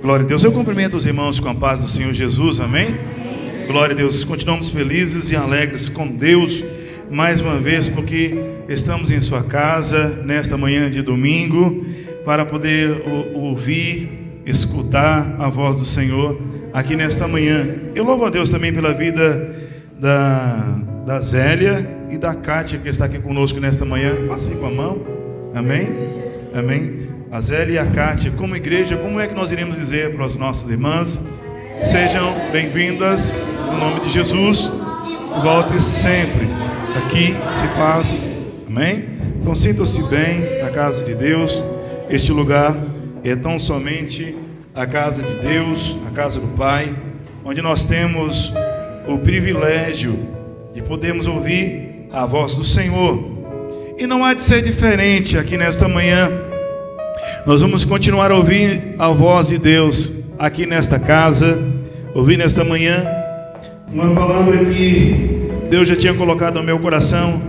Glória a Deus. Eu cumprimento os irmãos com a paz do Senhor Jesus, amém? Glória a Deus. Continuamos felizes e alegres com Deus, mais uma vez, porque estamos em sua casa, nesta manhã de domingo, para poder ouvir, escutar a voz do Senhor aqui nesta manhã. Eu louvo a Deus também pela vida da Zélia e da Kátia, que está aqui conosco nesta manhã. Faça assim com a mão, amém? Amém. A Zélia e a Kátia, como igreja, como é que nós iremos dizer para as nossas irmãs? Sejam bem-vindas no nome de Jesus. Volte sempre. Aqui se faz, amém? Então sintam-se bem na casa de Deus. Este lugar é tão somente a casa de Deus, a casa do Pai, onde nós temos o privilégio de podermos ouvir a voz do Senhor. E não há de ser diferente aqui nesta manhã. Nós vamos continuar a ouvir a voz de Deus aqui nesta casa, ouvir nesta manhã uma palavra que Deus já tinha colocado no meu coração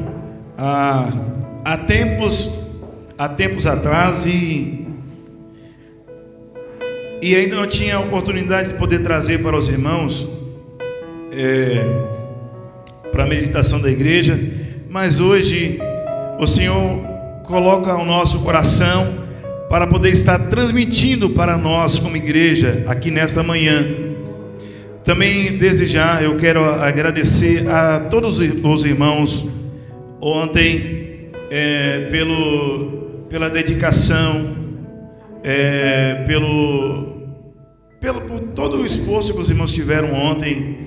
há tempos atrás e ainda não tinha a oportunidade de poder trazer para os irmãos para a meditação da igreja, mas hoje o Senhor coloca ao nosso coração para poder estar transmitindo para nós como igreja aqui nesta manhã. Também desde já eu quero agradecer a todos os irmãos ontem pela dedicação, por todo o esforço que os irmãos tiveram ontem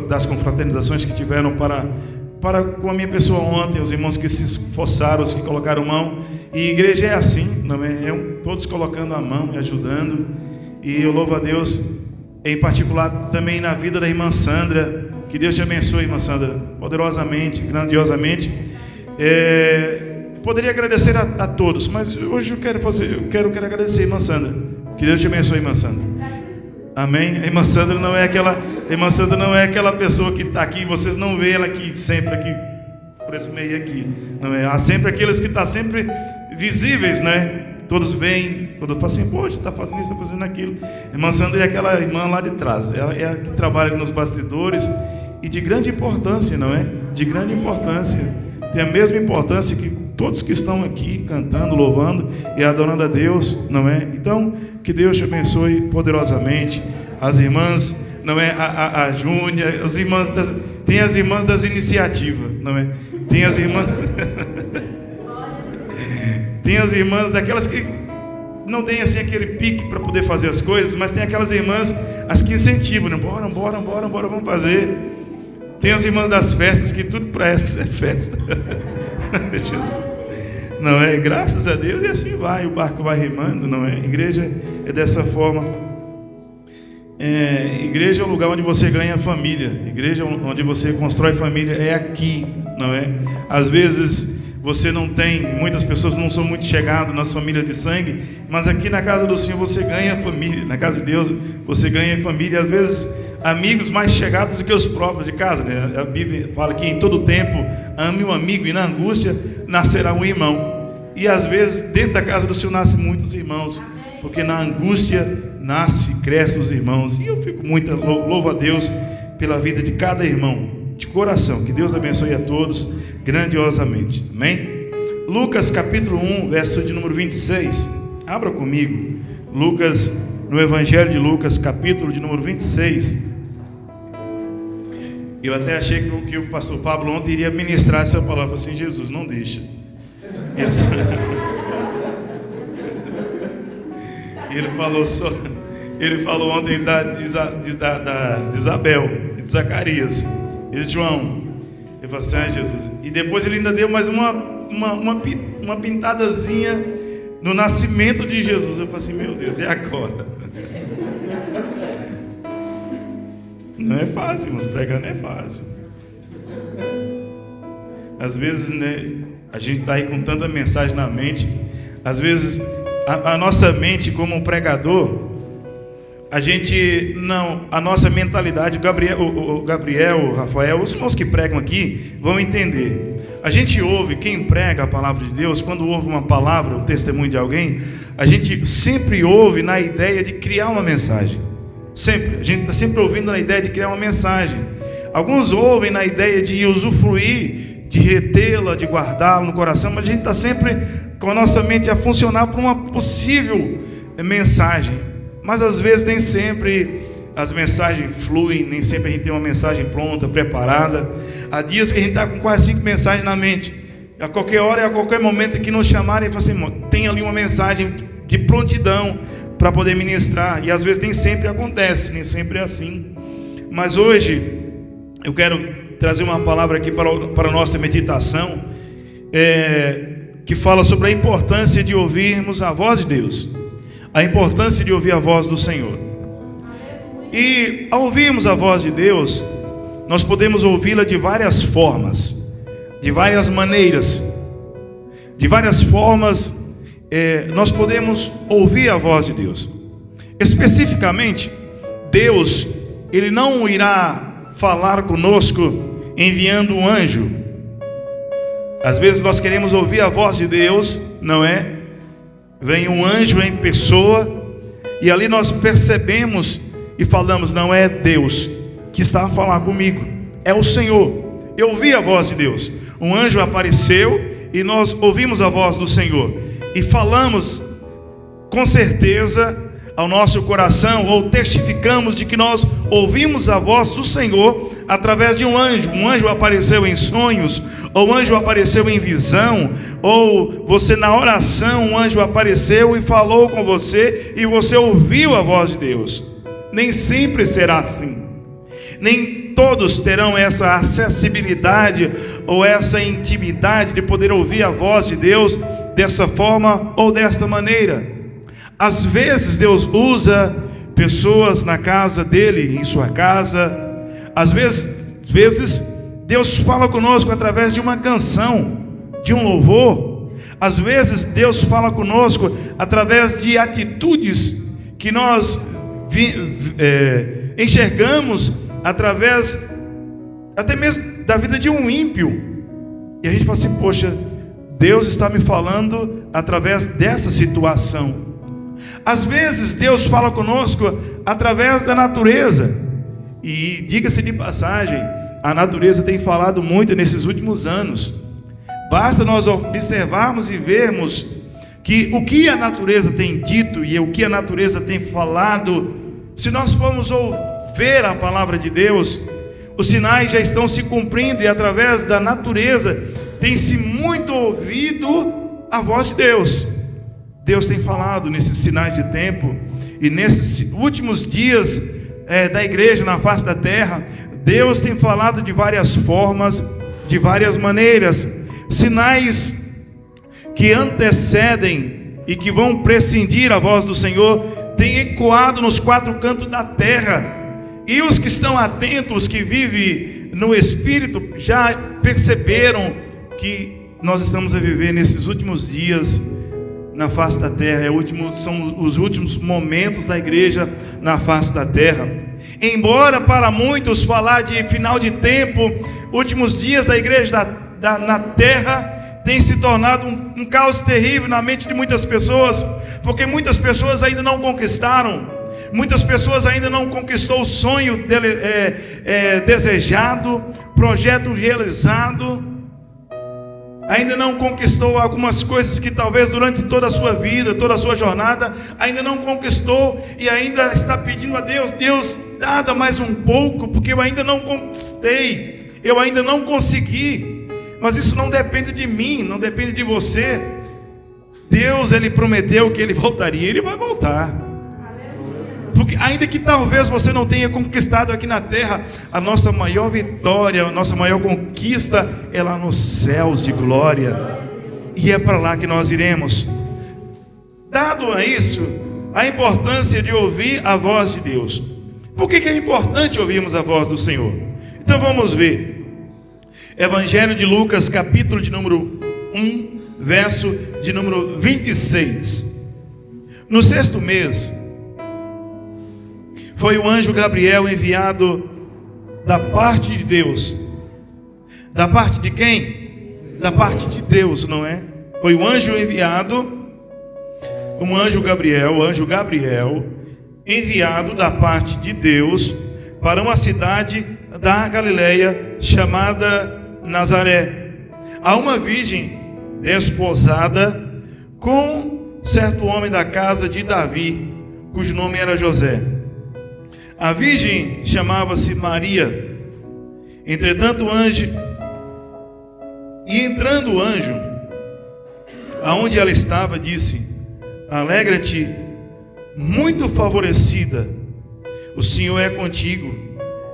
das confraternizações que tiveram para com a minha pessoa ontem, os irmãos que se esforçaram, os que colocaram mão. E igreja é assim, não é? Todos colocando a mão e ajudando. E eu louvo a Deus, em particular também na vida da irmã Sandra. Que Deus te abençoe, irmã Sandra, poderosamente, grandiosamente. Poderia agradecer a todos, mas hoje eu quero agradecer, irmã Sandra. Que Deus te abençoe, irmã Sandra. Amém. A irmã Sandra não é aquela pessoa que está aqui, vocês não vê ela aqui sempre aqui por esse meio aqui, não é? Há sempre aqueles que estão sempre visíveis, né? Todos vêm, todos falam assim, poxa, está fazendo isso, está fazendo aquilo. A irmã Sandra é aquela irmã lá de trás, ela é a que trabalha nos bastidores e de grande importância, não é? De grande importância, tem a mesma importância que todos que estão aqui cantando, louvando e adorando a Deus, não é? Então, que Deus te abençoe poderosamente. As irmãs, não é? A Júnia, as irmãs tem as irmãs das iniciativas, não é? Tem as irmãs tem as irmãs daquelas que não tem assim aquele pique para poder fazer as coisas, mas tem aquelas irmãs as que incentivam, né? Bora, vamos fazer. Tem as irmãs das festas que tudo para elas é festa. Não é? Graças a Deus, e assim vai, o barco vai remando, não é? Igreja é dessa forma. Igreja é o lugar onde você ganha família. Igreja onde você constrói família é aqui, não é? Às vezes você não tem, muitas pessoas não são muito chegadas nas famílias de sangue, mas aqui na casa do Senhor você ganha família. Na casa de Deus você ganha família, às vezes amigos mais chegados do que os próprios de casa, né? A Bíblia fala que em todo tempo ame um amigo e na angústia nascerá um irmão. E às vezes dentro da casa do Senhor nascem muitos irmãos, porque na angústia crescem os irmãos. E eu fico muito, louvo a Deus pela vida de cada irmão, de coração. Que Deus abençoe a todos grandiosamente, amém? Lucas capítulo 1, verso de número 26. Abra comigo, Lucas, no Evangelho de Lucas, capítulo de número 26. Eu até achei que o pastor Pablo ontem iria ministrar essa palavra assim, Jesus, não deixa. Ele falou ontem de Isabel e de Zacarias e de João. Ele falou assim, Jesus. E depois ele ainda deu mais uma pintadazinha no nascimento de Jesus. Eu falei assim, meu Deus, e agora? Não é fácil, irmãos, pregar não é fácil. Às vezes, né, a gente está aí com tanta mensagem na mente. Às vezes, a nossa mente como um pregador, a nossa mentalidade, o Gabriel, o Rafael, os irmãos que pregam aqui vão entender. A gente ouve, quem prega a palavra de Deus, quando ouve uma palavra, um testemunho de alguém, a gente sempre ouve na ideia de criar uma mensagem. Sempre, a gente está sempre ouvindo na ideia de criar uma mensagem. Alguns ouvem na ideia de usufruir, de retê-la, de guardá-la no coração, mas a gente está sempre com a nossa mente a funcionar para uma possível mensagem. Mas às vezes nem sempre as mensagens fluem, nem sempre a gente tem uma mensagem pronta, preparada. Há dias que a gente está com quase 5 mensagens na mente. A qualquer hora e a qualquer momento que nos chamarem, assim, tem ali uma mensagem de prontidão para poder ministrar. E às vezes nem sempre acontece, nem sempre é assim. Mas hoje eu quero trazer uma palavra aqui para a nossa meditação, que fala sobre a importância de ouvirmos a voz de Deus, a importância de ouvir a voz do Senhor. E ao ouvirmos a voz de Deus, nós podemos ouvi-la de várias formas, de várias maneiras, de várias formas. Nós podemos ouvir a voz de Deus. Especificamente, Deus, Ele não irá falar conosco enviando um anjo. Às vezes nós queremos ouvir a voz de Deus, não é? Vem um anjo em pessoa, e ali nós percebemos e falamos: não é Deus que está a falar comigo, é o Senhor. Eu ouvi a voz de Deus, um anjo apareceu e nós ouvimos a voz do Senhor e falamos com certeza ao nosso coração, ou testificamos de que nós ouvimos a voz do Senhor através de um anjo. Um anjo apareceu em sonhos, ou um anjo apareceu em visão, ou você na oração, um anjo apareceu e falou com você, e você ouviu a voz de Deus. Nem sempre será assim. Nem todos terão essa acessibilidade, ou essa intimidade de poder ouvir a voz de Deus dessa forma ou desta maneira. Às vezes Deus usa pessoas na casa dele, em sua casa. Às vezes Deus fala conosco através de uma canção, de um louvor. Às vezes Deus fala conosco através de atitudes que nós enxergamos através até mesmo da vida de um ímpio. E a gente fala assim: poxa, Deus está me falando através dessa situação. Às vezes Deus fala conosco através da natureza. E diga-se de passagem, a natureza tem falado muito nesses últimos anos. Basta nós observarmos e vermos que o que a natureza tem dito e o que a natureza tem falado. Se nós formos ouvir a palavra de Deus, os sinais já estão se cumprindo, e através da natureza tem-se muito ouvido a voz de Deus. Deus tem falado nesses sinais de tempo, e nesses últimos dias da igreja na face da terra, Deus tem falado de várias formas, de várias maneiras. Sinais que antecedem e que vão prescindir a voz do Senhor têm ecoado nos 4 cantos da terra, e os que estão atentos, os que vivem no Espírito, já perceberam que nós estamos a viver nesses últimos dias na face da terra. São os últimos momentos da igreja na face da terra. Embora para muitos falar de final de tempo, últimos dias da igreja na terra tem se tornado um caos terrível na mente de muitas pessoas, porque muitas pessoas ainda não conquistaram, muitas pessoas ainda não conquistou o sonho desejado, projeto realizado, ainda não conquistou algumas coisas que talvez durante toda a sua vida, toda a sua jornada, ainda não conquistou, e ainda está pedindo a Deus: Deus, nada mais um pouco, porque eu ainda não conquistei, eu ainda não consegui. Mas isso não depende de mim, não depende de você. Deus, Ele prometeu que Ele voltaria, Ele vai voltar. Porque ainda que talvez você não tenha conquistado aqui na terra, a nossa maior vitória, a nossa maior conquista é lá nos céus de glória, e é para lá que nós iremos. Dado a isso, a importância de ouvir a voz de Deus. Por que é importante ouvirmos a voz do Senhor? Então vamos ver Evangelho de Lucas, capítulo de número 1, verso de número 26. No 6º mês, Foi o anjo Gabriel enviado da parte de Deus. Da parte de quem? Da parte de Deus, não é? Foi o anjo enviado, o anjo Gabriel, enviado da parte de Deus para uma cidade da Galileia chamada Nazaré, a uma virgem desposada com certo homem da casa de Davi, cujo nome era José. A virgem chamava-se Maria. Entretanto, entrando o anjo, aonde ela estava, disse: alegra-te, muito favorecida, o Senhor é contigo.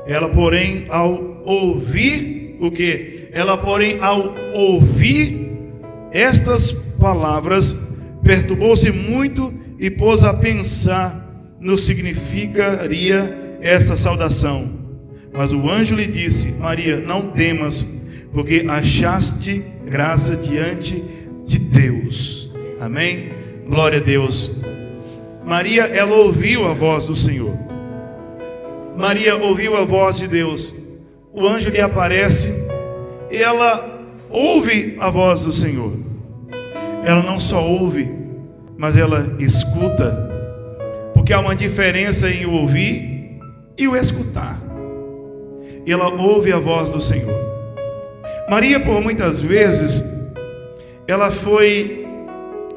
Ela, porém, ao ouvir o quê? Ela, porém, ao ouvir estas palavras, perturbou-se muito e pôs a pensar no que significaria esta saudação. Mas o anjo lhe disse: Maria, não temas, porque achaste graça diante de Deus. Amém? Glória a Deus. Maria, ela ouviu a voz do Senhor. Maria ouviu a voz de Deus. O anjo lhe aparece e ela ouve a voz do Senhor. Ela não só ouve, mas ela escuta, porque há uma diferença em o ouvir e o escutar. E ela ouve a voz do Senhor. Maria, por muitas vezes, ela foi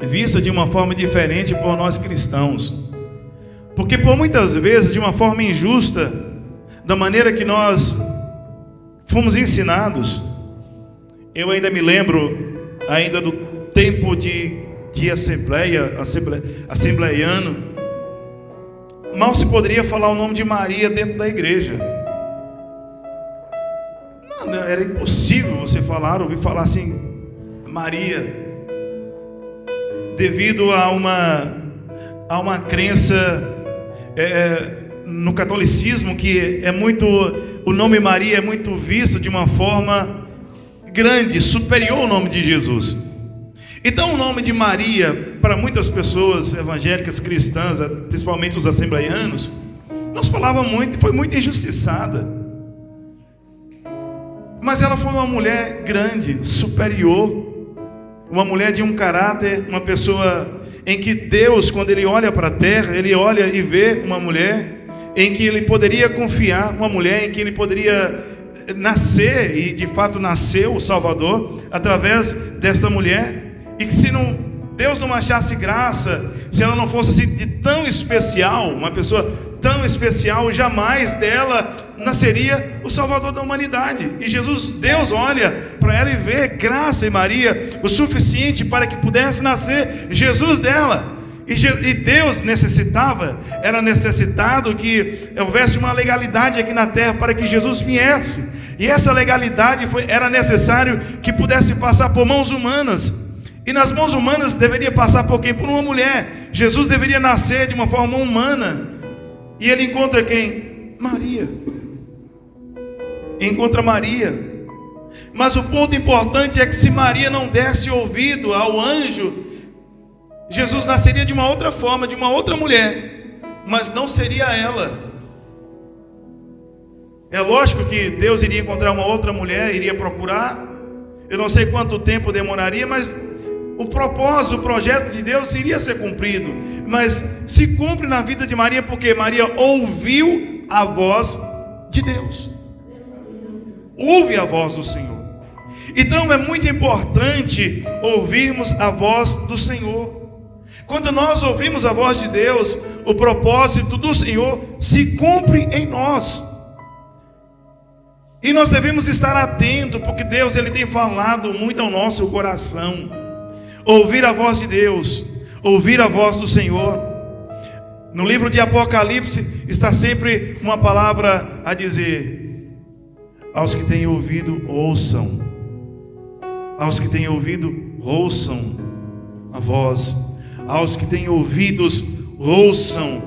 vista de uma forma diferente por nós cristãos, porque por muitas vezes de uma forma injusta, da maneira que nós fomos ensinados. Eu ainda me lembro ainda do tempo de assembleiano, mal se poderia falar o nome de Maria dentro da igreja. Não, era impossível você ouvir falar assim, Maria, devido a uma crença no catolicismo que o nome Maria é muito visto de uma forma grande, superior ao nome de Jesus. Então o nome de Maria, para muitas pessoas evangélicas cristãs, principalmente os assembleianos, não se falava muito, foi muito injustiçada. Mas ela foi uma mulher grande, superior, uma mulher de um caráter, uma pessoa em que Deus, quando Ele olha para a terra, Ele olha e vê uma mulher em que Ele poderia confiar, uma mulher em que Ele poderia nascer, e de fato nasceu o Salvador através desta mulher. E que se Deus não achasse graça, se ela não fosse assim de tão especial, uma pessoa tão especial, jamais dela nasceria o Salvador da humanidade. E Deus olha para ela e vê graça em Maria o suficiente para que pudesse nascer Jesus dela. E Deus era necessitado que houvesse uma legalidade aqui na terra para que Jesus viesse. E essa legalidade era necessário que pudesse passar por mãos humanas. E nas mãos humanas deveria passar por quem? Por uma mulher. Jesus deveria nascer de uma forma humana. E ele encontra quem? Maria. Encontra Maria. Mas o ponto importante é que se Maria não desse ouvido ao anjo, Jesus nasceria de uma outra forma, de uma outra mulher, mas não seria ela. É lógico que Deus iria encontrar uma outra mulher, iria procurar. Eu não sei quanto tempo demoraria, mas o propósito, o projeto de Deus iria ser cumprido. Mas se cumpre na vida de Maria, porque Maria ouviu a voz de Deus. Ouve a voz do Senhor. Então é muito importante ouvirmos a voz do Senhor. Quando nós ouvimos a voz de Deus, o propósito do Senhor se cumpre em nós. E nós devemos estar atentos, porque Deus Ele tem falado muito ao nosso coração. Ouvir a voz de Deus, ouvir a voz do Senhor. No livro de Apocalipse está sempre uma palavra a dizer: aos que têm ouvido, ouçam. Aos que têm ouvido, ouçam a voz. Aos que têm ouvidos, ouçam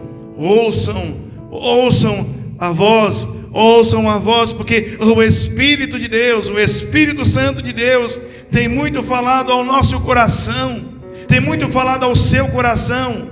a voz. Ouçam a voz, porque o Espírito de Deus, o Espírito Santo de Deus, tem muito falado ao nosso coração, tem muito falado ao seu coração.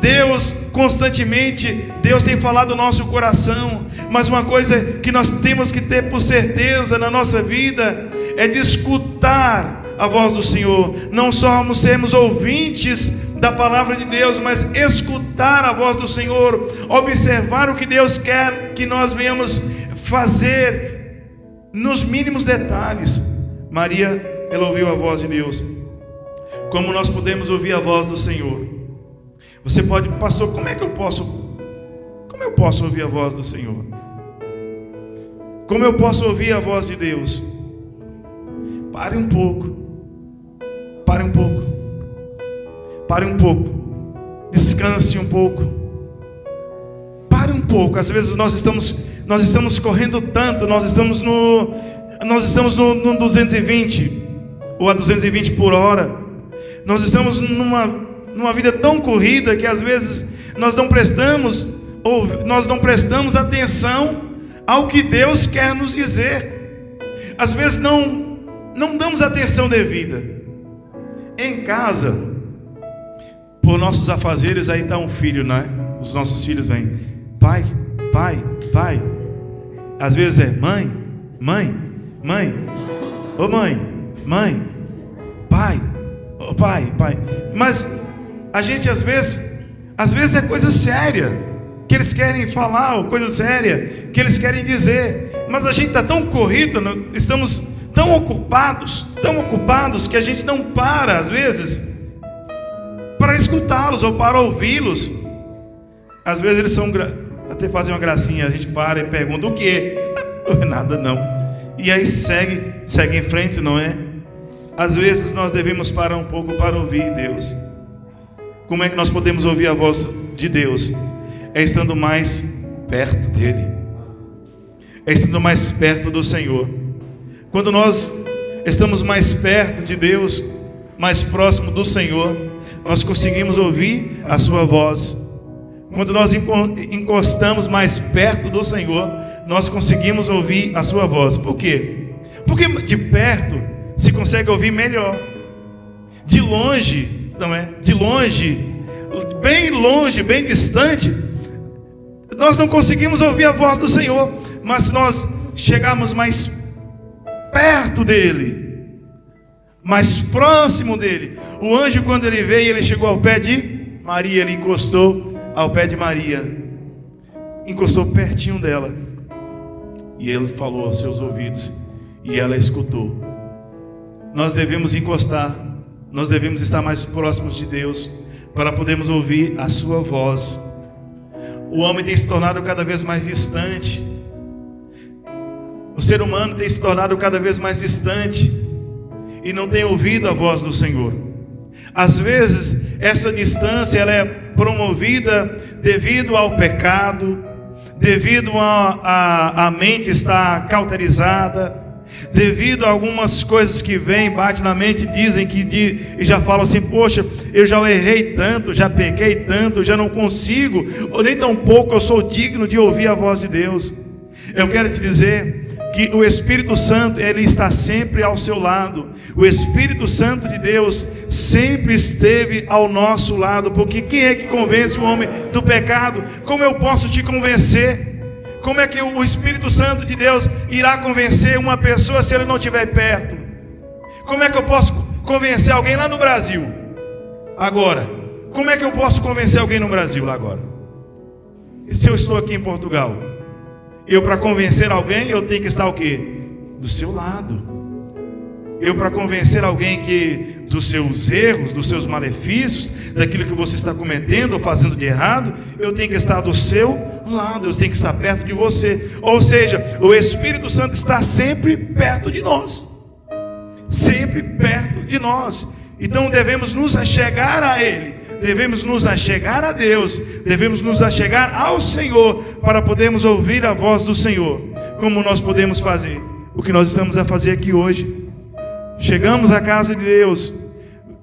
Deus constantemente, Deus tem falado no nosso coração, mas uma coisa que nós temos que ter por certeza na nossa vida é de escutar a voz do Senhor. Não só sermos ouvintes da palavra de Deus, mas escutar a voz do Senhor, observar o que Deus quer que nós venhamos fazer nos mínimos detalhes. Maria, ela ouviu a voz de Deus. Como nós podemos ouvir a voz do Senhor? Você pode, pastor, como eu posso ouvir a voz do Senhor? Como eu posso ouvir a voz de Deus? Pare um pouco. Descanse um pouco. Pare um pouco. Às vezes nós estamos correndo tanto, nós estamos no 220 ou a 220 por hora. Nós estamos numa vida tão corrida que às vezes nós não prestamos atenção ao que Deus quer nos dizer. Às vezes não damos atenção devida. Em casa, por nossos afazeres, aí está um filho, né? Os nossos filhos vêm, pai. Às vezes é mãe, ô mãe, pai, ô pai. Mas a gente às vezes é coisa séria que eles querem falar, ou coisa séria que eles querem dizer, mas a gente está tão corrido, estamos tão ocupados que a gente não para às vezes para escutá-los ou para ouvi-los. Às vezes eles até fazem uma gracinha, a gente para e pergunta o que? Não é nada não. E aí segue em frente, não é? Às vezes nós devemos parar um pouco para ouvir Deus. Como é que nós podemos ouvir a voz de Deus? É estando mais perto dele, é estando mais perto do Senhor. Quando nós estamos mais perto de Deus, mais próximo do Senhor, nós conseguimos ouvir a sua voz. Quando nós encostamos mais perto do Senhor, nós conseguimos ouvir a sua voz. Por quê? Porque de perto se consegue ouvir melhor. De longe, não é? De longe, bem distante, nós não conseguimos ouvir a voz do Senhor. Mas se nós chegarmos mais perto dele, mais próximo dele, o anjo, quando ele veio, ele chegou ao pé de Maria, ele encostou ao pé de Maria, encostou pertinho dela, e ele falou aos seus ouvidos, e ela escutou. Nós devemos encostar, nós devemos estar mais próximos de Deus, para podermos ouvir a sua voz. O homem tem se tornado cada vez mais distante, o ser humano tem se tornado cada vez mais distante, e não tem ouvido a voz do Senhor. Às vezes essa distância ela é promovida devido ao pecado, devido a mente estar cauterizada, devido a algumas coisas que vêm, bate na mente, dizem e já falam assim: poxa, eu já errei tanto, já pequei tanto, já não consigo, ou nem tão pouco eu sou digno de ouvir a voz de Deus. Eu quero te dizer que o Espírito Santo, ele está sempre ao seu lado. O Espírito Santo de Deus sempre esteve ao nosso lado, porque quem é que convence o homem do pecado? Como eu posso te convencer? Como é que o Espírito Santo de Deus irá convencer uma pessoa se ele não estiver perto? Como é que eu posso convencer alguém lá no Brasil? Agora, como é que eu posso convencer alguém no Brasil lá agora? E se eu estou aqui em Portugal? Eu, para convencer alguém, eu tenho que estar o quê? Do seu lado. Eu, para convencer alguém que dos seus erros, dos seus malefícios, daquilo que você está cometendo ou fazendo de errado, eu tenho que estar do seu lado, eu tenho que estar perto de você. Ou seja, o Espírito Santo está sempre perto de nós. Sempre perto de nós. Então devemos nos achegar a Ele, devemos nos achegar a Deus, devemos nos achegar ao Senhor, para podermos ouvir a voz do Senhor. Como nós podemos fazer? O que nós estamos a fazer aqui hoje. Chegamos à casa de Deus,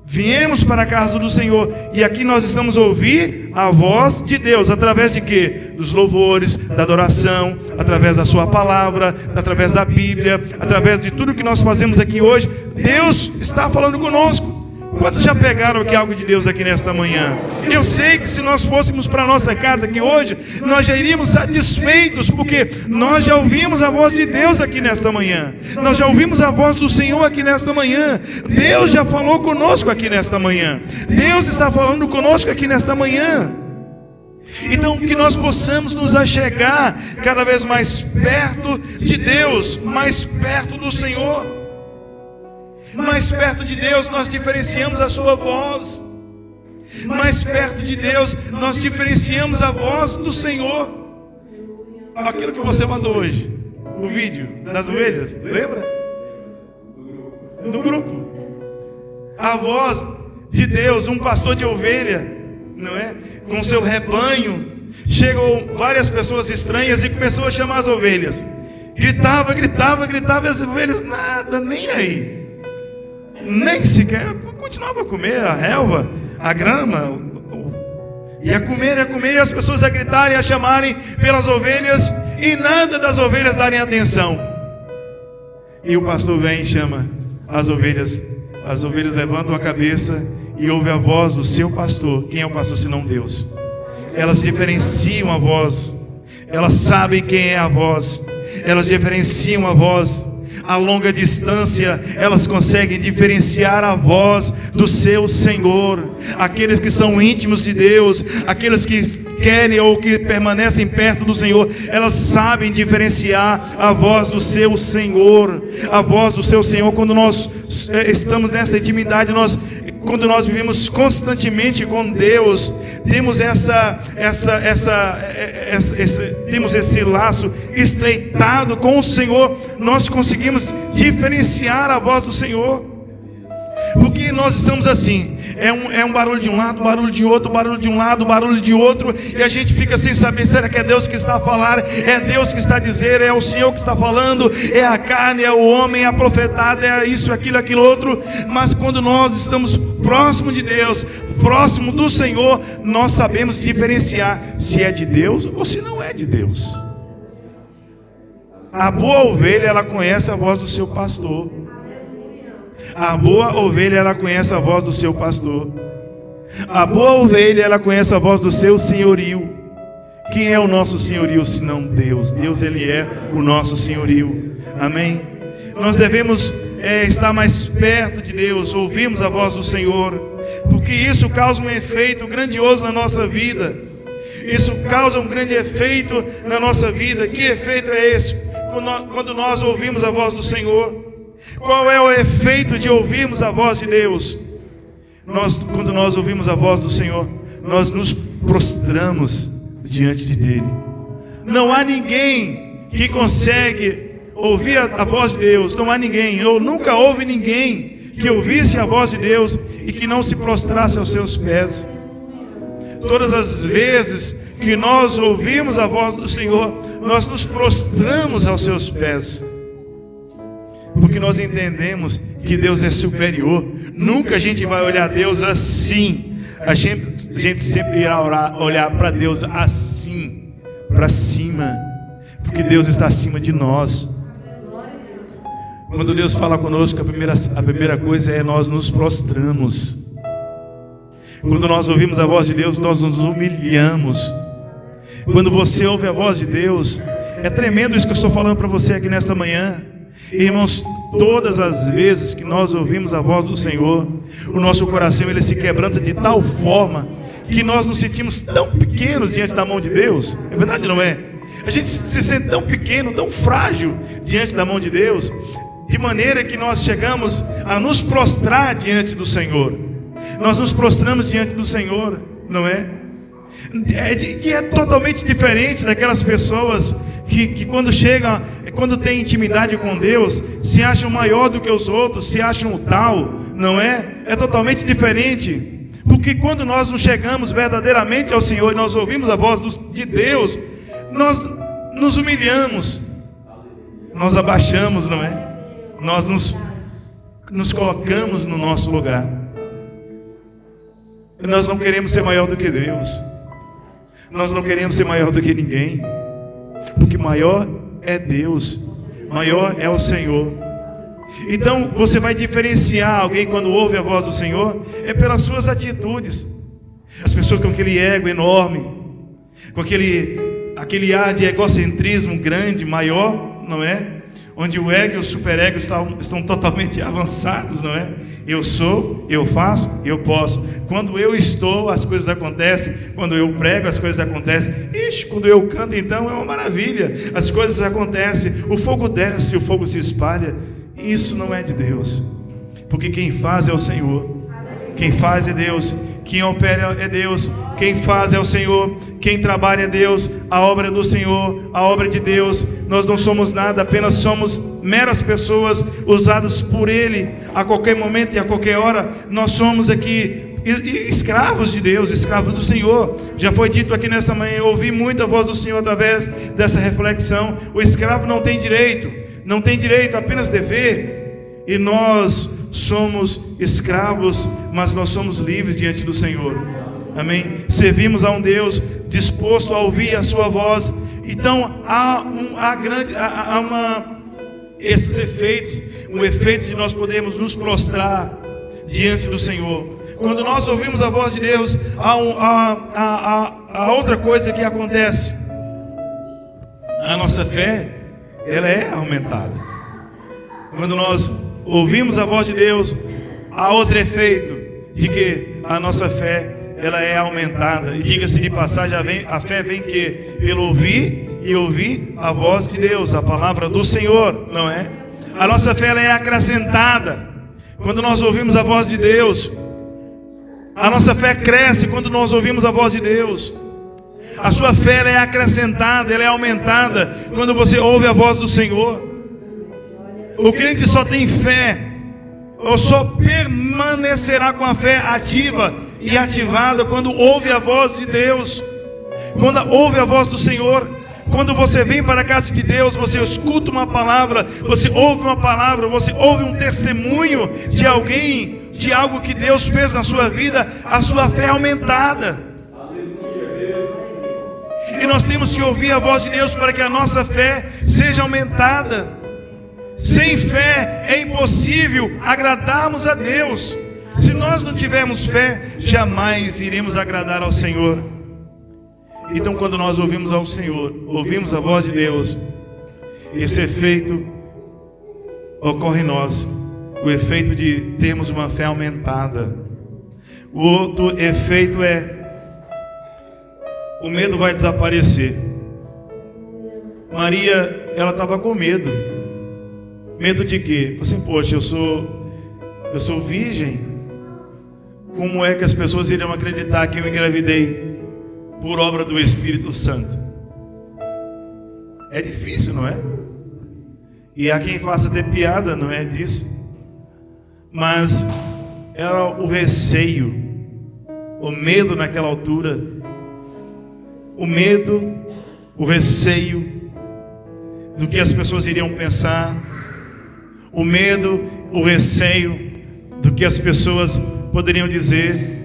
viemos para a casa do Senhor, e aqui nós estamos a ouvir a voz de Deus, através de quê? Dos louvores, da adoração, através da sua palavra, através da Bíblia, através de tudo que nós fazemos aqui hoje. Deus está falando conosco. Quantos já pegaram aqui algo de Deus aqui nesta manhã? Eu sei que se nós fôssemos para a nossa casa aqui hoje, nós já iríamos satisfeitos, porque nós já ouvimos a voz de Deus aqui nesta manhã. Nós já ouvimos a voz do Senhor aqui nesta manhã. Deus já falou conosco aqui nesta manhã. Deus está falando conosco aqui nesta manhã. Então que nós possamos nos achegar cada vez mais perto de Deus, mais perto do Senhor. Mais perto de Deus nós diferenciamos a sua voz. Mais perto de Deus nós diferenciamos a voz do Senhor. Aquilo que você mandou hoje, o vídeo das ovelhas, lembra? Do grupo. A voz de Deus, um pastor de ovelha, não é? Com seu rebanho. Chegou várias pessoas estranhas e começou a chamar as ovelhas. Gritava, e as ovelhas nada, nem aí. Nem sequer, continuava a comer a relva, a grama, e a comer, e as pessoas a gritarem, a chamarem pelas ovelhas, e nada das ovelhas darem atenção. E o pastor vem e chama as ovelhas levantam a cabeça e ouvem a voz do seu pastor. Quem é o pastor senão Deus? Elas diferenciam a voz, elas sabem quem é a voz, elas diferenciam a voz. A longa distância, elas conseguem diferenciar a voz do seu Senhor. Aqueles que são íntimos de Deus, aqueles que querem ou que permanecem perto do Senhor, elas sabem diferenciar a voz do seu Senhor. A voz do seu Senhor, quando nós estamos nessa intimidade, quando nós vivemos constantemente com Deus, temos temos esse laço estreitado com o Senhor, nós conseguimos diferenciar a voz do Senhor. Porque nós estamos assim, é um barulho de um lado, barulho de outro, barulho de um lado, barulho de outro, e a gente fica sem saber, será que é Deus que está a falar? É Deus que está a dizer? É o Senhor que está falando? É a carne, é o homem, é a profetada, é isso, aquilo outro? Mas quando nós estamos próximo de Deus, próximo do Senhor, nós sabemos diferenciar se é de Deus ou se não é de Deus. A boa ovelha, ela conhece a voz do seu pastor. A boa ovelha, ela conhece a voz do seu pastor. A boa ovelha, ela conhece a voz do seu senhorio. Quem é o nosso senhorio senão Deus? Deus, Ele é o nosso senhorio. Amém? Nós devemos estar mais perto de Deus, ouvirmos a voz do Senhor, porque isso causa um efeito grandioso na nossa vida. Isso causa um grande efeito na nossa vida. Que efeito é esse? Quando nós ouvimos a voz do Senhor. Qual é o efeito de ouvirmos a voz de Deus? Quando nós ouvimos a voz do Senhor, nós nos prostramos diante dele. Não há ninguém que consegue ouvir a voz de Deus. Não há ninguém, ou nunca houve ninguém que ouvisse a voz de Deus e que não se prostrasse aos seus pés. Todas as vezes que nós ouvimos a voz do Senhor, nós nos prostramos aos seus pés. Porque nós entendemos que Deus é superior. Nunca a gente vai olhar Deus assim. A gente sempre irá olhar para Deus assim, para cima, porque Deus está acima de nós. Quando Deus fala conosco, a primeira coisa é nós nos prostramos. Quando nós ouvimos a voz de Deus, nós nos humilhamos. Quando você ouve a voz de Deus, é tremendo isso que eu estou falando para você aqui nesta manhã. Irmãos, todas as vezes que nós ouvimos a voz do Senhor, o nosso coração ele se quebranta de tal forma que nós nos sentimos tão pequenos diante da mão de Deus. É verdade, não é? A gente se sente tão pequeno, tão frágil diante da mão de Deus, de maneira que nós chegamos a nos prostrar diante do Senhor. Nós nos prostramos diante do Senhor, não é? Que é totalmente diferente daquelas pessoas que quando tem intimidade com Deus, se acham maior do que os outros, se acham tal, não é? É totalmente diferente, porque quando nós nos chegamos verdadeiramente ao Senhor e nós ouvimos a voz de Deus, nós nos humilhamos, nós abaixamos, não é? Nós nos colocamos no nosso lugar. Nós não queremos ser maior do que Deus. Nós não queremos ser maior do que ninguém, porque maior é Deus, maior é o Senhor. Então você vai diferenciar alguém quando ouve a voz do Senhor é pelas suas atitudes. As pessoas com aquele ego enorme, com aquele ar de egocentrismo grande, maior, não é? Onde o ego e o superego estão totalmente avançados, não é? Eu sou, eu faço, eu posso. Quando eu estou, as coisas acontecem. Quando eu prego, as coisas acontecem. Ixi, quando eu canto, então é uma maravilha. As coisas acontecem, o fogo desce, o fogo se espalha. Isso não é de Deus, porque quem faz é o Senhor. Quem faz é Deus. Quem opera é Deus. Quem faz é o Senhor. Quem trabalha é Deus. A obra é do Senhor, a obra é de Deus. Nós não somos nada, apenas somos meras pessoas usadas por Ele. A qualquer momento e a qualquer hora nós somos aqui escravos de Deus, escravos do Senhor. Já foi dito aqui nessa manhã, eu ouvi muito a voz do Senhor através dessa reflexão. O escravo não tem direito, apenas dever. E nós somos escravos, mas nós somos livres diante do Senhor. Amém? Servimos a um Deus disposto a ouvir a sua voz. Então esses efeitos, um efeito de nós podermos nos prostrar diante do Senhor. Quando nós ouvimos a voz de Deus, há outra coisa que acontece. A nossa fé, ela é aumentada. Quando nós ouvimos a voz de Deus, há outro efeito de que a nossa fé, ela é aumentada. E diga-se de passagem, a fé vem que pelo ouvir e ouvir a voz de Deus, a palavra do Senhor, não é? A nossa fé, ela é acrescentada quando nós ouvimos a voz de Deus. A nossa fé cresce quando nós ouvimos a voz de Deus. A sua fé, ela é acrescentada, ela é aumentada quando você ouve a voz do Senhor. O crente só tem fé, ou só permanecerá com a fé ativa e ativada quando ouve a voz de Deus, quando ouve a voz do Senhor. Quando você vem para a casa de Deus, você escuta uma palavra, você ouve uma palavra, você ouve um testemunho de alguém, de algo que Deus fez na sua vida, a sua fé é aumentada. E nós temos que ouvir a voz de Deus para que a nossa fé seja aumentada. Sem fé é impossível agradarmos a Deus. Se nós não tivermos fé, jamais iremos agradar ao Senhor. Então, quando nós ouvimos ao Senhor, ouvimos a voz de Deus, esse efeito ocorre em nós, o efeito de termos uma fé aumentada. O outro efeito é, o medo vai desaparecer. Maria, ela estava com medo. Medo de quê? Assim, poxa, eu sou virgem. Como é que as pessoas iriam acreditar que eu engravidei por obra do Espírito Santo? É difícil, não é? E há quem faça até piada, não é disso? Mas era o receio, o medo naquela altura, o medo, o receio do que as pessoas iriam pensar, o medo, o receio do que as pessoas poderiam dizer,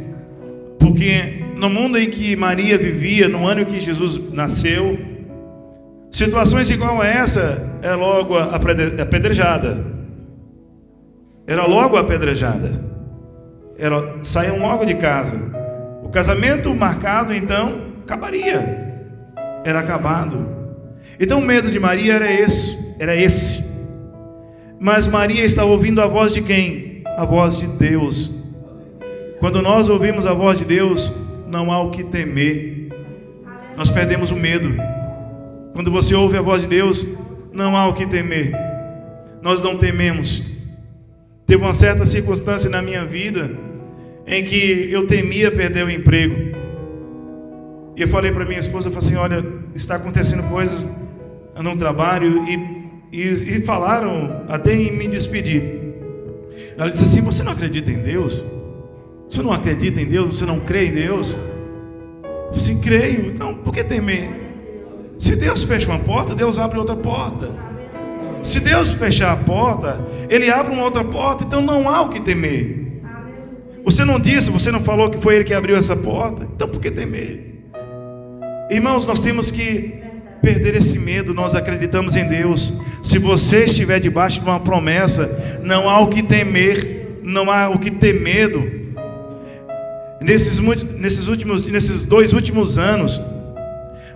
porque no mundo em que Maria vivia, no ano em que Jesus nasceu, situações igual a essa é logo apedrejada. Era logo apedrejada. Saíam logo de casa. O casamento marcado, então, acabaria. Era acabado. Então o medo de Maria era esse. Mas Maria estava ouvindo a voz de quem? A voz de Deus. Quando nós ouvimos a voz de Deus, não há o que temer. Nós perdemos o medo. Quando você ouve a voz de Deus, não há o que temer. Nós não tememos. Teve uma certa circunstância na minha vida em que eu temia perder o emprego. E eu falei para minha esposa, eu falei assim, olha, está acontecendo coisas no trabalho e falaram até em me despedir. Ela disse assim, você não acredita em Deus? Você não acredita em Deus? Você não crê em Deus? Eu falei assim, creio. Então, por que temer? Se Deus fecha uma porta, Deus abre outra porta. Se Deus fechar a porta, Ele abre uma outra porta. Então não há o que temer. Você não disse, você não falou que foi Ele que abriu essa porta. Então por que temer? Irmãos, nós temos que perder esse medo. Nós acreditamos em Deus. Se você estiver debaixo de uma promessa, não há o que temer, não há o que ter medo. Nesses 2 últimos anos,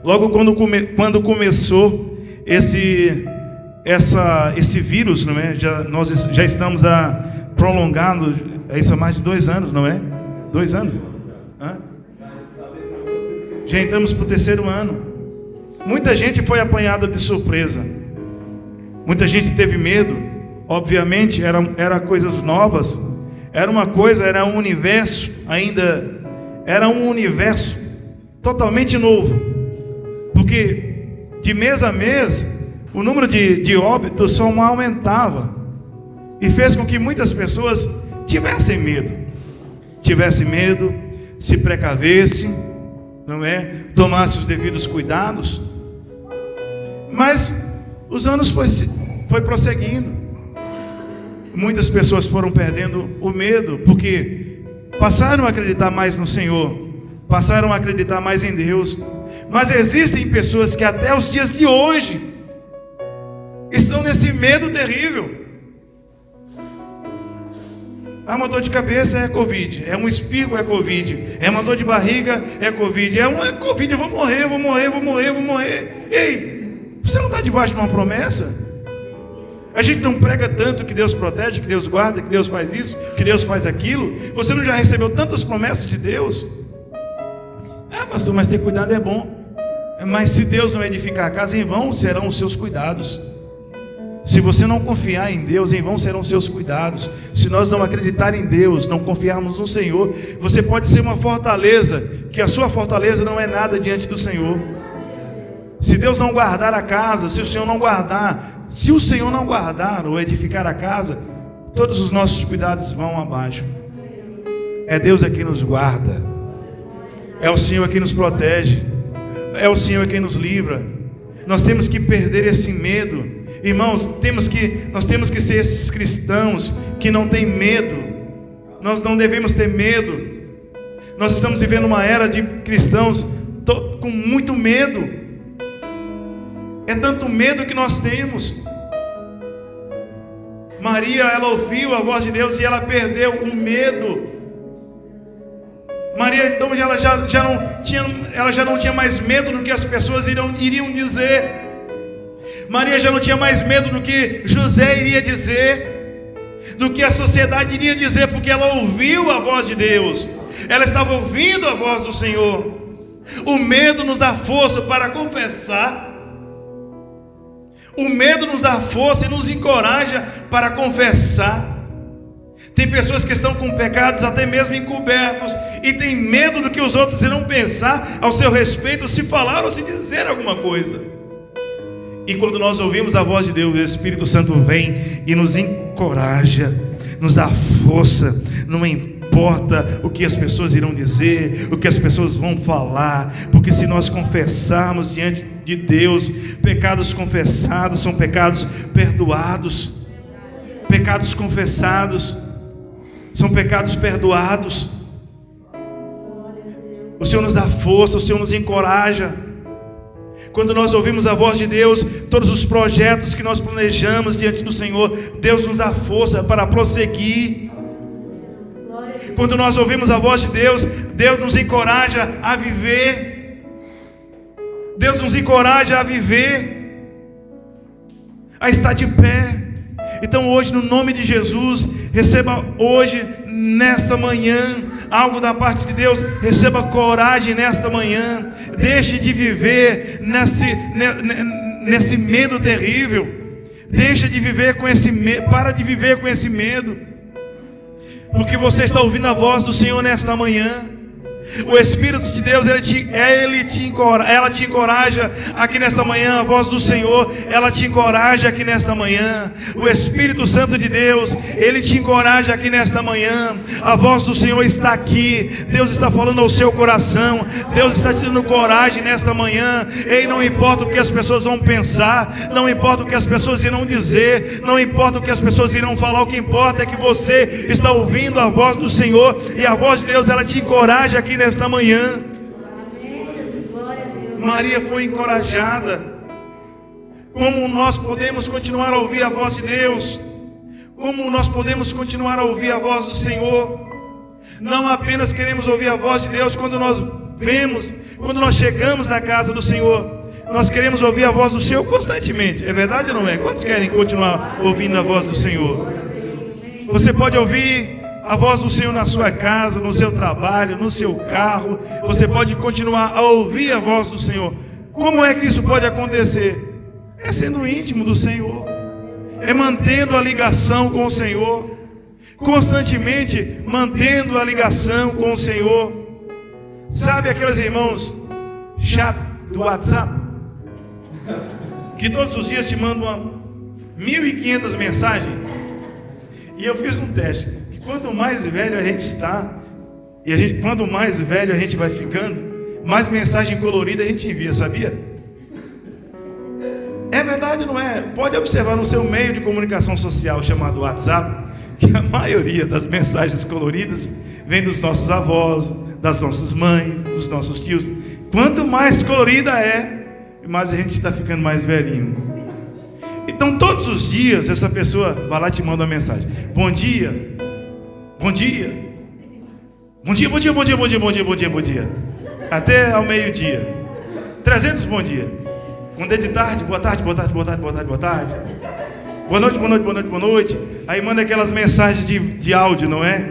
logo quando começou esse vírus, não é? Nós já estamos prolongando isso há mais de 2 anos, não é? 2 anos? Hã? Já entramos para o 3º ano. Muita gente foi apanhada de surpresa. Muita gente teve medo. Obviamente, era coisas novas. Era um universo ainda. Era um universo totalmente novo. Porque de mês a mês, o número de óbitos só aumentava. E fez com que muitas pessoas tivessem medo. Se precavessem, não é? Tomassem os devidos cuidados. Mas os anos foi prosseguindo. Muitas pessoas foram perdendo o medo, porque passaram a acreditar mais no Senhor, passaram a acreditar mais em Deus. Mas existem pessoas que até os dias de hoje estão nesse medo terrível. Uma dor de cabeça é Covid, é um espirro é Covid, é uma dor de barriga é Covid, é Covid, eu vou morrer. Ei, você não está debaixo de uma promessa? A gente não prega tanto que Deus protege, que Deus guarda, que Deus faz isso, que Deus faz aquilo. Você não já recebeu tantas promessas de Deus? Pastor, mas ter cuidado é bom. Mas se Deus não edificar a casa, em vão serão os seus cuidados. Se você não confiar em Deus, em vão serão os seus cuidados. Se nós não acreditar em Deus, não confiarmos no Senhor, você pode ser uma fortaleza, que a sua fortaleza não é nada diante do Senhor. Se Deus não guardar a casa, se o Senhor não guardar ou edificar a casa, todos os nossos cuidados vão abaixo. É Deus é quem nos guarda, é o Senhor quem nos protege, é o Senhor quem nos livra. Nós temos que perder esse medo. Irmãos, nós temos que ser esses cristãos que não têm medo. Nós não devemos ter medo. Nós estamos vivendo uma era de cristãos com muito medo. É tanto medo que nós temos. Maria, ela ouviu a voz de Deus e ela perdeu o medo. Maria, então, ela já não tinha mais medo do que as pessoas iriam dizer. Maria já não tinha mais medo do que José iria dizer, do que a sociedade iria dizer, porque ela ouviu a voz de Deus. Ela estava ouvindo a voz do Senhor. O medo nos dá força para confessar. O medo nos dá força e nos encoraja para confessar. Tem pessoas que estão com pecados até mesmo encobertos e tem medo do que os outros irão pensar ao seu respeito, se falar ou se dizer alguma coisa. E quando nós ouvimos a voz de Deus, o Espírito Santo vem e nos encoraja, nos dá força. Não importa o que as pessoas irão dizer, o que as pessoas vão falar, porque se nós confessarmos diante de Deus, pecados confessados são pecados perdoados. Pecados confessados são pecados perdoados. O Senhor nos dá força, o Senhor nos encoraja. Quando nós ouvimos a voz de Deus, todos os projetos que nós planejamos diante do Senhor, Deus nos dá força para prosseguir. Quando nós ouvimos a voz de Deus, Deus nos encoraja a viver. Deus nos encoraja a viver, a estar de pé. Então hoje, no nome de Jesus, receba hoje, nesta manhã, algo da parte de Deus. Receba coragem nesta manhã. Deixe de viver nesse medo terrível. Deixa de viver com esse medo. Para de viver com esse medo, porque você está ouvindo a voz do Senhor nesta manhã. O Espírito de Deus, ela te encoraja aqui nesta manhã. A voz do Senhor, ela te encoraja aqui nesta manhã. O Espírito Santo de Deus, ele te encoraja aqui nesta manhã. A voz do Senhor está aqui. Deus está falando ao seu coração. Deus está te dando coragem nesta manhã. E não importa o que as pessoas vão pensar, não importa o que as pessoas irão dizer, não importa o que as pessoas irão falar. O que importa é que você está ouvindo a voz do Senhor, e a voz de Deus, ela te encoraja aqui nesta manhã. Maria foi encorajada. Como nós podemos continuar a ouvir a voz de Deus? Como nós podemos continuar a ouvir a voz do Senhor? Não apenas queremos ouvir a voz de Deus quando nós chegamos na casa do Senhor. Nós queremos ouvir a voz do Senhor constantemente. É verdade ou não é? Quantos querem continuar ouvindo a voz do Senhor? Você pode ouvir a voz do Senhor na sua casa, no seu trabalho, no seu carro. Você pode continuar a ouvir a voz do Senhor. Como é que isso pode acontecer? É sendo íntimo do Senhor. É mantendo a ligação com o Senhor. Constantemente mantendo a ligação com o Senhor. Sabe aqueles irmãos chato do WhatsApp? Que todos os dias te mandam 1.500 mensagens. E eu fiz um teste. Que quanto mais velho a gente está, quanto mais velho a gente vai ficando, mais mensagem colorida a gente envia, sabia? É verdade, não é? Pode observar no seu meio de comunicação social chamado WhatsApp, que a maioria das mensagens coloridas vem dos nossos avós, das nossas mães, dos nossos tios. Quanto mais colorida mais a gente está ficando mais velhinho. Então todos os dias essa pessoa vai lá e te manda uma mensagem: bom dia, bom dia, bom dia, bom dia, bom dia, bom dia, bom dia, bom dia, bom dia, até ao meio-dia, 300 bom dia. Quando é de tarde, boa tarde, boa tarde, boa tarde, boa tarde, boa tarde, boa noite, boa noite, boa noite, boa noite. Aí manda aquelas mensagens de áudio, não é?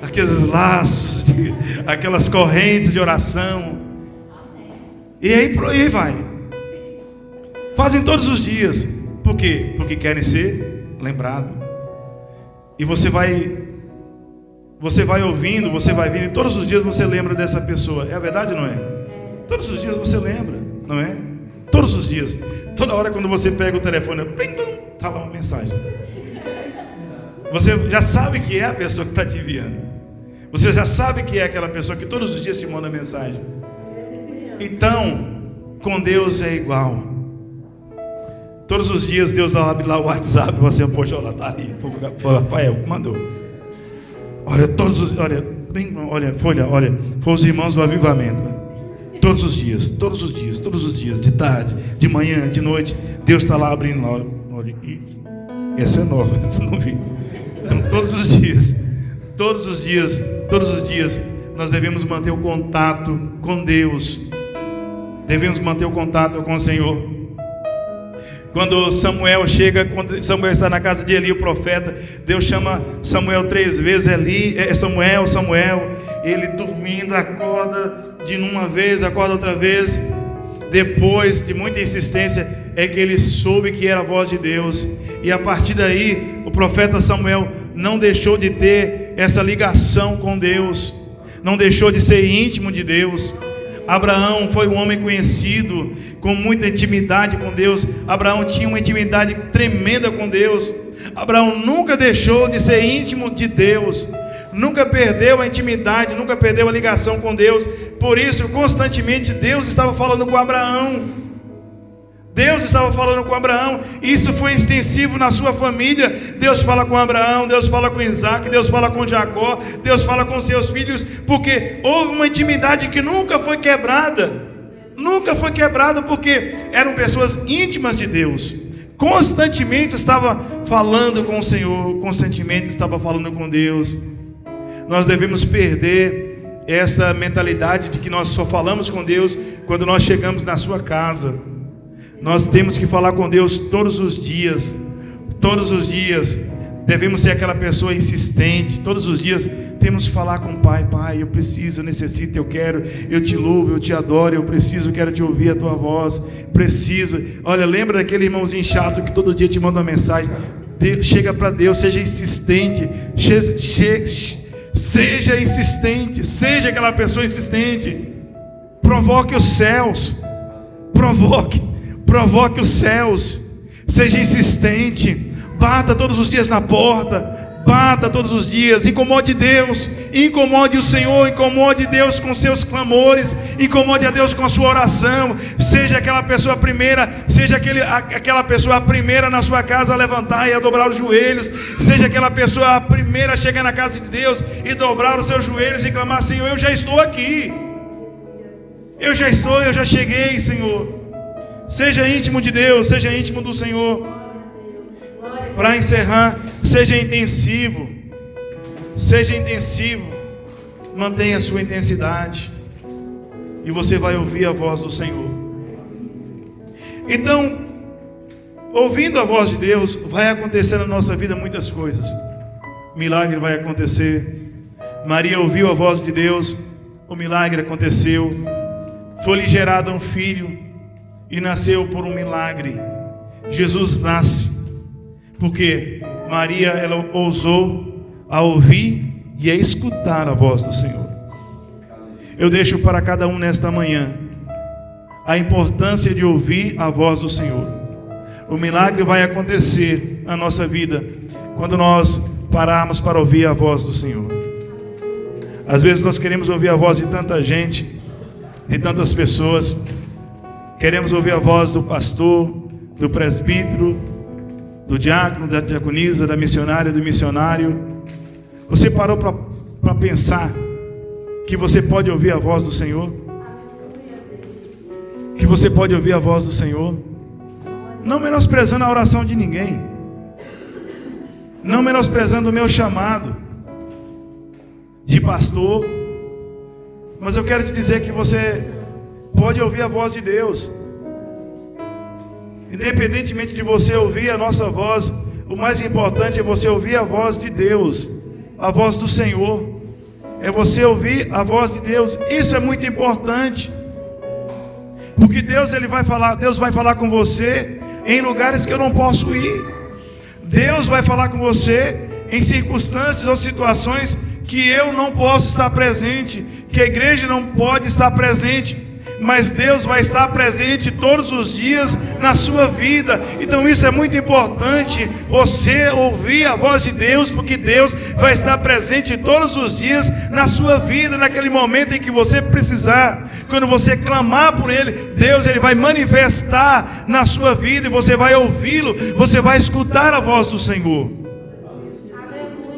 Aqueles laços, aquelas correntes de oração. E aí por aí vai. Fazem todos os dias. Por quê? Porque querem ser lembrados. E você vai ouvindo, você vai vindo, e todos os dias você lembra dessa pessoa. É a verdade ou não é? Todos os dias você lembra, não é? Todos os dias. Toda hora quando você pega o telefone, está lá uma mensagem. Você já sabe que é a pessoa que está te enviando. Você já sabe que é aquela pessoa que todos os dias te manda mensagem. Então, com Deus é igual. Todos os dias Deus abre lá o WhatsApp e você, poxa, olha, tá ali, foi o Rafael que mandou. Olha, foi os irmãos do avivamento. Todos os dias, todos os dias, todos os dias, de tarde, de manhã, de noite, Deus está lá abrindo lá. Olha, essa é nova, você não viu. Então, todos os dias, nós devemos manter o contato com Deus. Devemos manter o contato com o Senhor. Quando Samuel chega, quando Samuel está na casa de Eli, o profeta, Deus chama Samuel 3 vezes, Samuel, Samuel. Ele dormindo, acorda de uma vez, acorda outra vez. Depois de muita insistência, é que ele soube que era a voz de Deus. E a partir daí, o profeta Samuel não deixou de ter essa ligação com Deus, não deixou de ser íntimo de Deus. Abraão foi um homem conhecido, com muita intimidade com Deus. Abraão tinha uma intimidade tremenda com Deus. Abraão nunca deixou de ser íntimo de Deus, nunca perdeu a intimidade, nunca perdeu a ligação com Deus. Por isso, constantemente, Deus estava falando com Abraão. Deus estava falando com Abraão. Isso foi extensivo na sua família. Deus fala com Abraão, Deus fala com Isaac, Deus fala com Jacó, Deus fala com seus filhos, porque houve uma intimidade que nunca foi quebrada. Nunca foi quebrada, porque eram pessoas íntimas de Deus. Constantemente estava falando com o Senhor, constantemente estava falando com Deus. Nós devemos perder essa mentalidade de que nós só falamos com Deus quando nós chegamos na sua casa. Nós temos que falar com Deus todos os dias. Todos os dias devemos ser aquela pessoa insistente. Todos os dias temos que falar com o Pai. Pai, eu preciso, eu necessito, eu quero, eu te louvo, eu te adoro, eu preciso, eu quero te ouvir a tua voz. Preciso. Olha, lembra daquele irmãozinho chato que todo dia te manda uma mensagem? Chega para Deus, seja insistente. Seja insistente. Seja aquela pessoa insistente. Provoque os céus. Provoque os céus. Seja insistente. Bata todos os dias na porta. Bata todos os dias. Incomode Deus. Incomode o Senhor. Incomode Deus com seus clamores. Incomode a Deus com a sua oração. Seja aquela pessoa primeira. Seja aquela pessoa a primeira na sua casa a levantar e a dobrar os joelhos. Seja aquela pessoa a primeira a chegar na casa de Deus e dobrar os seus joelhos e clamar: Senhor, eu já estou aqui. Eu já cheguei, Senhor. Seja íntimo de Deus, seja íntimo do Senhor. Para encerrar, seja intensivo. Seja intensivo. Mantenha a sua intensidade. E você vai ouvir a voz do Senhor. Então, ouvindo a voz de Deus, vai acontecer na nossa vida muitas coisas. Milagre vai acontecer. Maria ouviu a voz de Deus, o milagre aconteceu. Foi-lhe gerado um filho e nasceu por um milagre. Jesus nasce porque Maria, ela ousou a ouvir e a escutar a voz do Senhor. Eu deixo para cada um nesta manhã a importância de ouvir a voz do Senhor. O milagre vai acontecer na nossa vida quando nós pararmos para ouvir a voz do Senhor. Às vezes nós queremos ouvir a voz de tanta gente, de tantas pessoas. Queremos ouvir a voz do pastor, do presbítero, do diácono, da diaconisa, da missionária, do missionário. Você parou para pensar que você pode ouvir a voz do Senhor? Que você pode ouvir a voz do Senhor? Não menosprezando a oração de ninguém, não menosprezando o meu chamado de pastor, mas eu quero te dizer que você pode ouvir a voz de Deus. Independentemente de você ouvir a nossa voz, o mais importante é você ouvir a voz de Deus, a voz do Senhor. É você ouvir a voz de Deus. Isso é muito importante, porque Deus vai falar com você em lugares que eu não posso ir. Deus vai falar com você em circunstâncias ou situações que eu não posso estar presente, que a igreja não pode estar presente, mas Deus vai estar presente todos os dias na sua vida. Então isso é muito importante, você ouvir a voz de Deus, porque Deus vai estar presente todos os dias na sua vida, naquele momento em que você precisar. Quando você clamar por Ele, Deus Ele vai manifestar na sua vida, e você vai ouvi-lo, você vai escutar a voz do Senhor.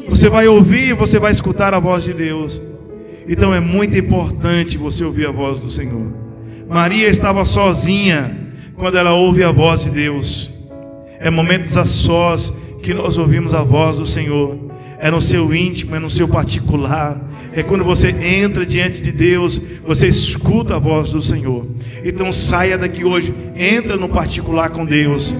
Você vai ouvir, você vai escutar a voz de Deus. Então é muito importante você ouvir a voz do Senhor. Maria estava sozinha quando ela ouve a voz de Deus. É momentos a sós que nós ouvimos a voz do Senhor. É no seu íntimo, é no seu particular. É quando você entra diante de Deus, você escuta a voz do Senhor. Então saia daqui hoje, entra no particular com Deus.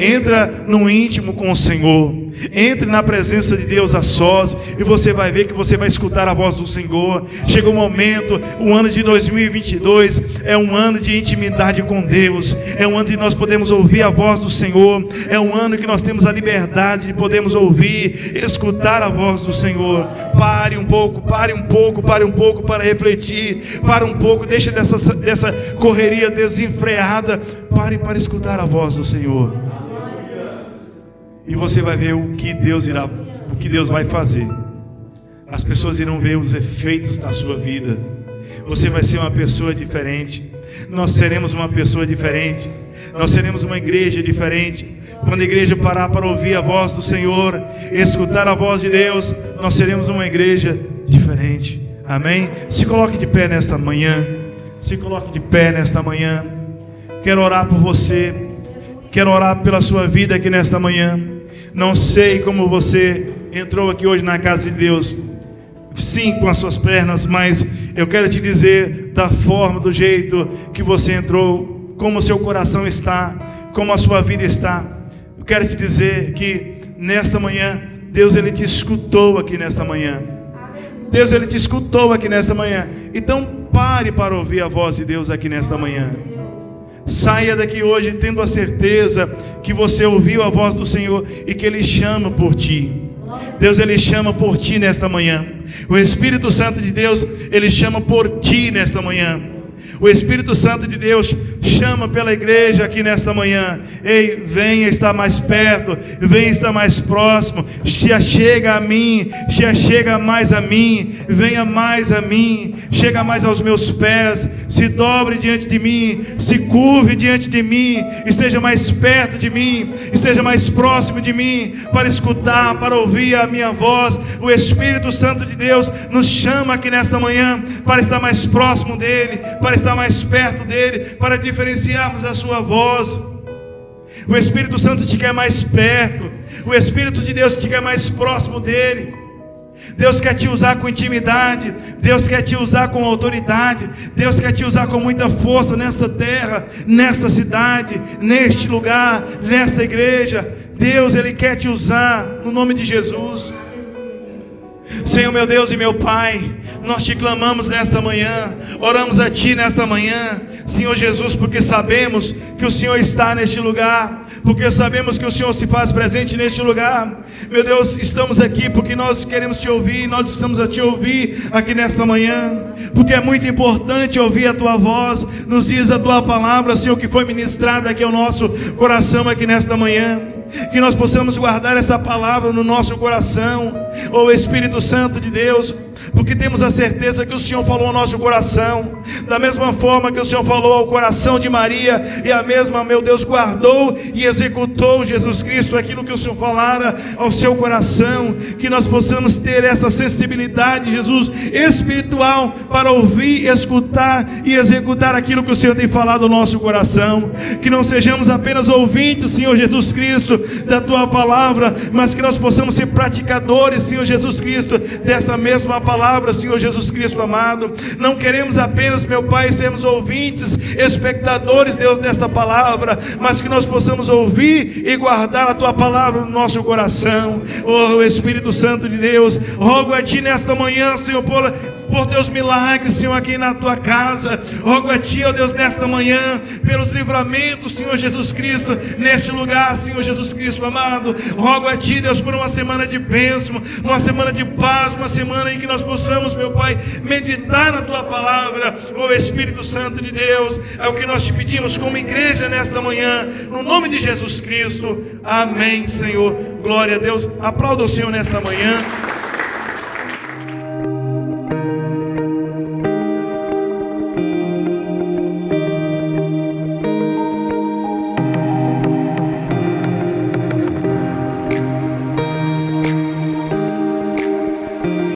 Entra no íntimo com o Senhor. Entre na presença de Deus a sós, e você vai ver que você vai escutar a voz do Senhor. Chega um momento, o ano de 2022 é um ano de intimidade com Deus. É um ano que nós podemos ouvir a voz do Senhor. É um ano que nós temos a liberdade de podermos ouvir, escutar a voz do Senhor. Pare um pouco para refletir. Pare um pouco, deixa dessa correria desenfreada. Pare para escutar a voz do Senhor. E você vai ver o que Deus vai fazer. As pessoas irão ver os efeitos na sua vida. Você vai ser uma pessoa diferente. Nós seremos uma pessoa diferente. Nós seremos uma igreja diferente. Quando a igreja parar para ouvir a voz do Senhor, escutar a voz de Deus, nós seremos uma igreja diferente. Amém? Se coloque de pé nesta manhã. Se coloque de pé nesta manhã. Quero orar por você. Quero orar pela sua vida aqui nesta manhã. Não sei como você entrou aqui hoje na casa de Deus, sim, com as suas pernas, mas eu quero te dizer da forma, do jeito que você entrou, como o seu coração está, como a sua vida está. Eu quero te dizer que nesta manhã, Deus Ele te escutou aqui nesta manhã. Deus Ele te escutou aqui nesta manhã. Então pare para ouvir a voz de Deus aqui nesta manhã. Saia daqui hoje tendo a certeza que você ouviu a voz do Senhor e que Ele chama por ti. Deus Ele chama por ti nesta manhã. O Espírito Santo de Deus Ele chama por ti nesta manhã. O Espírito Santo de Deus chama pela igreja aqui nesta manhã. Ei, venha estar mais perto, venha estar mais próximo. Se achega a mim, se achega mais a mim, venha mais a mim, chega mais aos meus pés, se dobre diante de mim, se curve diante de mim, esteja mais perto de mim, esteja mais próximo de mim, para escutar, para ouvir a minha voz. O Espírito Santo de Deus nos chama aqui nesta manhã para estar mais próximo dEle, para estar estar mais perto dele, para diferenciarmos a sua voz. O Espírito Santo te quer mais perto. O Espírito de Deus te quer mais próximo dele. Deus quer te usar com intimidade. Deus quer te usar com autoridade. Deus quer te usar com muita força nesta terra, nesta cidade, neste lugar, nesta igreja. Deus, Ele quer te usar no nome de Jesus. Senhor, meu Deus e meu Pai, nós te clamamos nesta manhã, oramos a Ti nesta manhã, Senhor Jesus, porque sabemos que o Senhor está neste lugar, porque sabemos que o Senhor se faz presente neste lugar. Meu Deus, estamos aqui porque nós queremos Te ouvir, nós estamos a Te ouvir aqui nesta manhã, porque é muito importante ouvir a Tua voz, nos diz a Tua palavra, Senhor, que foi ministrada aqui ao nosso coração aqui nesta manhã. Que nós possamos guardar essa palavra no nosso coração, ó Espírito Santo de Deus, porque temos a certeza que o Senhor falou ao nosso coração, da mesma forma que o Senhor falou ao coração de Maria, e a mesma, meu Deus, guardou e executou, Jesus Cristo, aquilo que o Senhor falara ao seu coração. Que nós possamos ter essa sensibilidade, Jesus, espiritual, para ouvir, escutar e executar aquilo que o Senhor tem falado ao nosso coração. Que não sejamos apenas ouvintes, Senhor Jesus Cristo, da Tua palavra, mas que nós possamos ser praticadores, Senhor Jesus Cristo, desta mesma palavra, Senhor Jesus Cristo amado. Não queremos apenas, meu Pai, sermos ouvintes, espectadores, Deus, desta palavra, mas que nós possamos ouvir e guardar a Tua palavra no nosso coração. Oh Espírito Santo de Deus, rogo a Ti nesta manhã, Senhor, por Deus milagres, Senhor, aqui na Tua casa. Rogo a Ti, ó Deus, nesta manhã, pelos livramentos, Senhor Jesus Cristo, neste lugar, Senhor Jesus Cristo amado. Rogo a Ti, Deus, por uma semana de bênção, uma semana de paz, uma semana em que nós possamos, meu Pai, meditar na Tua palavra. Ó Espírito Santo de Deus, é o que nós Te pedimos como igreja nesta manhã, no nome de Jesus Cristo. Amém, Senhor. Glória a Deus. Aplauda o Senhor nesta manhã.